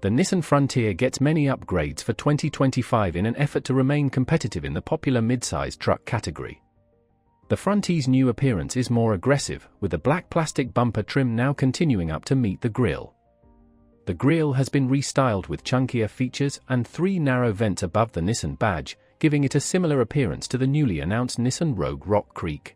The Nissan Frontier gets many upgrades for 2025 in an effort to remain competitive in the popular mid-size truck category. The Frontier's new appearance is more aggressive, with the black plastic bumper trim now continuing up to meet the grille. The grille has been restyled with chunkier features and 3 narrow vents above the Nissan badge, giving it a similar appearance to the newly announced Nissan Rogue Rock Creek.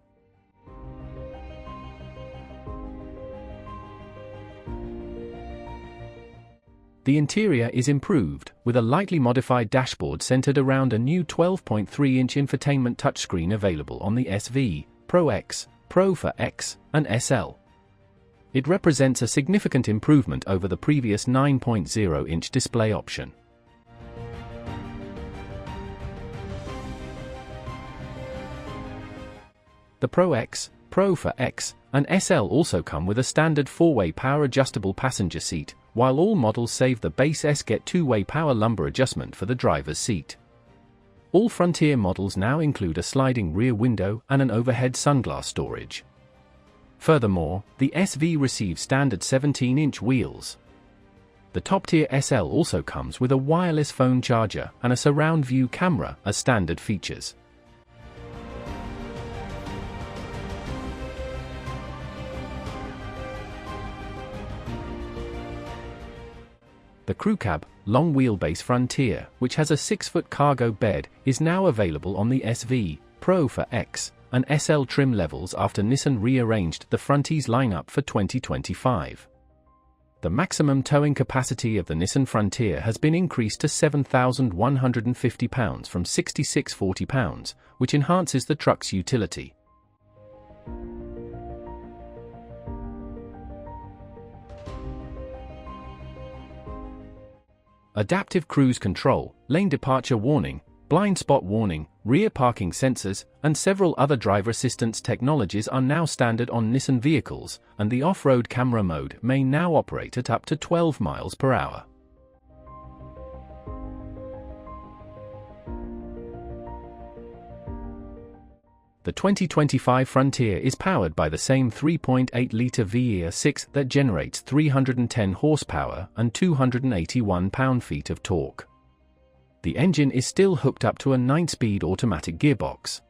The interior is improved, with a lightly modified dashboard centered around a new 12.3-inch infotainment touchscreen available on the SV, Pro X, Pro for X, and SL. It represents a significant improvement over the previous 9.0-inch display option. The Pro X, Pro for X, and SL also come with a standard 4-way power-adjustable passenger seat, while all models save the base S get 2-way power lumbar adjustment for the driver's seat. All Frontier models now include a sliding rear window and an overhead sunglass storage. Furthermore, the SV receives standard 17-inch wheels. The top-tier SL also comes with a wireless phone charger and a surround view camera as standard features. The crew cab, long wheelbase Frontier, which has a 6-foot cargo bed, is now available on the SV, Pro for X, and SL trim levels after Nissan rearranged the Frontier's lineup for 2025. The maximum towing capacity of the Nissan Frontier has been increased to 7,150 pounds from 6,640 pounds, which enhances the truck's utility. Adaptive cruise control, lane departure warning, blind spot warning, rear parking sensors, and several other driver assistance technologies are now standard on Nissan vehicles, and the off-road camera mode may now operate at up to 12 miles per hour. The 2025 Frontier is powered by the same 3.8-liter V-6 that generates 310 horsepower and 281 pound-feet of torque. The engine is still hooked up to a 9-speed automatic gearbox.